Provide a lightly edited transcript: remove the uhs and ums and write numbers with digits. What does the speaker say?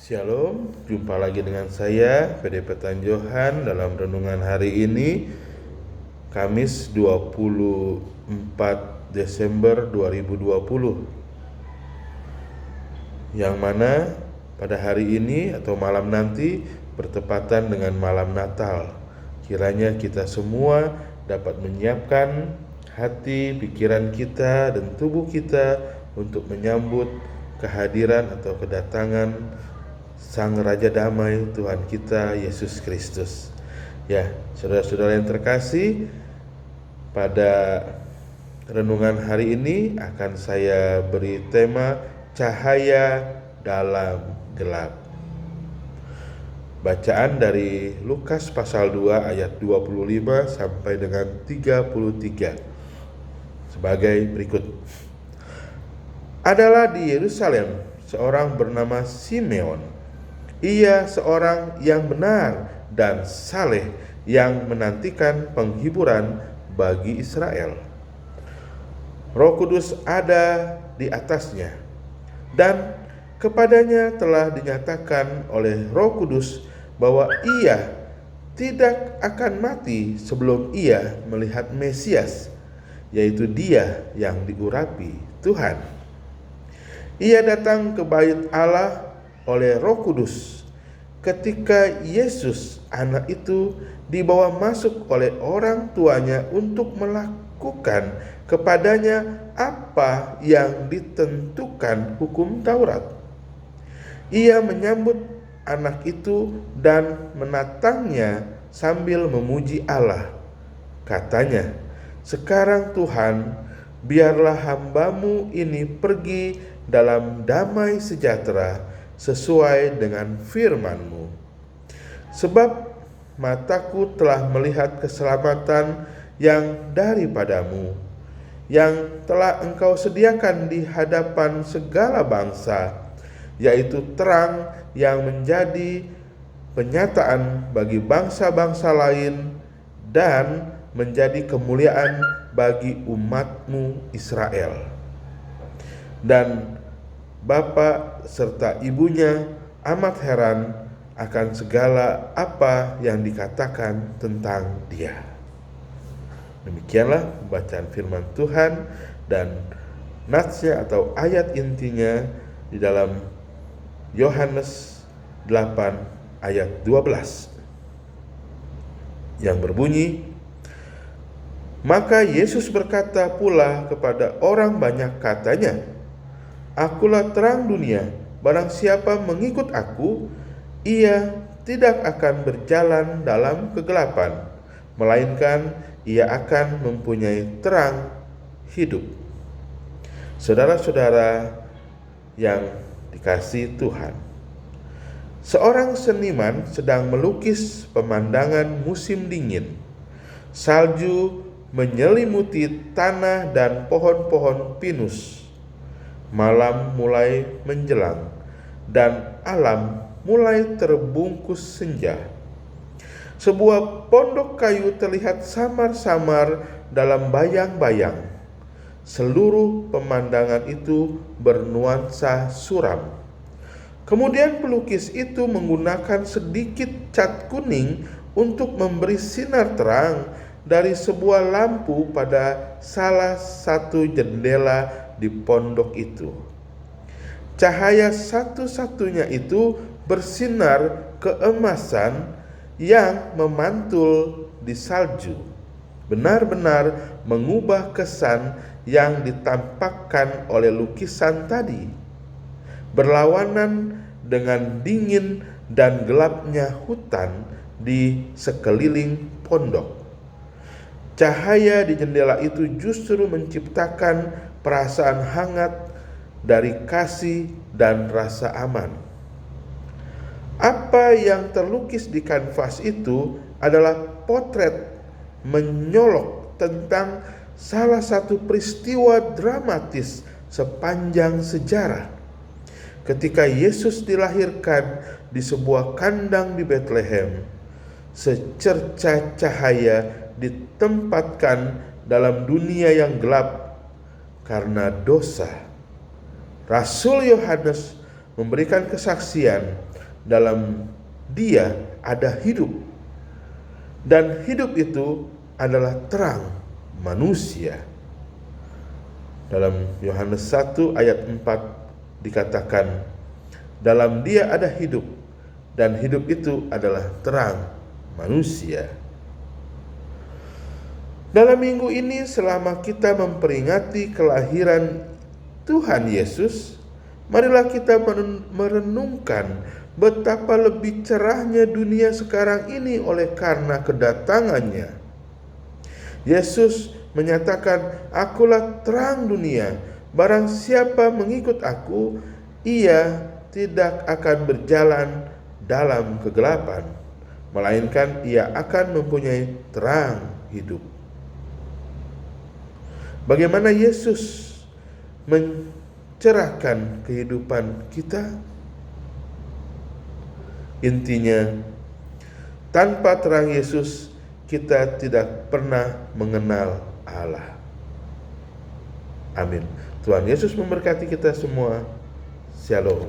Shalom, jumpa lagi dengan saya PDP Tanjohan dalam renungan hari ini Kamis 24 Desember 2020, yang mana pada hari ini atau malam nanti bertepatan dengan malam Natal. Kiranya kita semua dapat menyiapkan hati, pikiran kita, dan tubuh kita untuk menyambut kehadiran atau kedatangan Sang Raja Damai Tuhan kita Yesus Kristus. Ya, saudara-saudara yang terkasih, pada renungan hari ini akan saya beri tema cahaya dalam gelap. Bacaan dari Lukas pasal 2 ayat 25 sampai dengan 33 sebagai berikut. Adalah di Yerusalem seorang bernama Simeon. Ia seorang yang benar dan saleh yang menantikan penghiburan bagi Israel. Roh Kudus ada di atasnya, dan kepadanya telah dinyatakan oleh Roh Kudus bahwa ia tidak akan mati sebelum ia melihat Mesias, yaitu Dia yang diurapi Tuhan. Ia datang ke bait Allah oleh Roh Kudus ketika Yesus anak itu dibawa masuk oleh orang tuanya untuk melakukan kepadanya apa yang ditentukan hukum Taurat. Ia menyambut anak itu dan menatangnya sambil memuji Allah. Katanya, "Sekarang Tuhan, biarlah hamba-Mu ini pergi dalam damai sejahtera sesuai dengan firman-Mu. Sebab mataku telah melihat keselamatan yang daripadamu, yang telah Engkau sediakan di hadapan segala bangsa, yaitu terang yang menjadi penyataan bagi bangsa-bangsa lain dan menjadi kemuliaan bagi umat-Mu Israel." Dan Bapa serta ibunya amat heran akan segala apa yang dikatakan tentang Dia. Demikianlah bacaan firman Tuhan, dan natsnya atau ayat intinya di dalam Yohanes 8 ayat 12 yang berbunyi, "Maka Yesus berkata pula kepada orang banyak, katanya, Akulah terang dunia, barang siapa mengikut aku, ia tidak akan berjalan dalam kegelapan, melainkan ia akan mempunyai terang hidup." Saudara-saudara yang dikasihi Tuhan, seorang seniman sedang melukis pemandangan musim dingin. Salju menyelimuti tanah dan pohon-pohon pinus. Malam mulai menjelang dan alam mulai terbungkus senja. Sebuah pondok kayu terlihat samar-samar dalam bayang-bayang. Seluruh pemandangan itu bernuansa suram. Kemudian pelukis itu menggunakan sedikit cat kuning untuk memberi sinar terang dari sebuah lampu pada salah satu jendela di pondok itu. Cahaya satu-satunya itu bersinar keemasan yang memantul di salju, benar-benar mengubah kesan yang ditampakkan oleh lukisan tadi, berlawanan dengan dingin dan gelapnya hutan di sekeliling pondok. Cahaya di jendela itu justru menciptakan perasaan hangat dari kasih dan rasa aman. Apa yang terlukis di kanvas itu adalah potret menyolok tentang salah satu peristiwa dramatis sepanjang sejarah. Ketika Yesus dilahirkan di sebuah kandang di Betlehem, secerca cahaya ditempatkan dalam dunia yang gelap karena dosa. Rasul Yohanes memberikan kesaksian dalam Dia ada hidup, dan hidup itu adalah terang manusia. Dalam Yohanes 1 ayat 4 dikatakan, dalam Dia ada hidup, dan hidup itu adalah terang manusia. Dalam minggu ini, selama kita memperingati kelahiran Tuhan Yesus, marilah kita merenungkan betapa lebih cerahnya dunia sekarang ini oleh karena kedatangannya. Yesus menyatakan, "Akulah terang dunia. Barang siapa mengikut aku, ia tidak akan berjalan dalam kegelapan, melainkan ia akan mempunyai terang hidup." Bagaimana Yesus mencerahkan kehidupan kita? Intinya, tanpa terang Yesus, kita tidak pernah mengenal Allah. Amin. Tuhan Yesus memberkati kita semua. Shalom.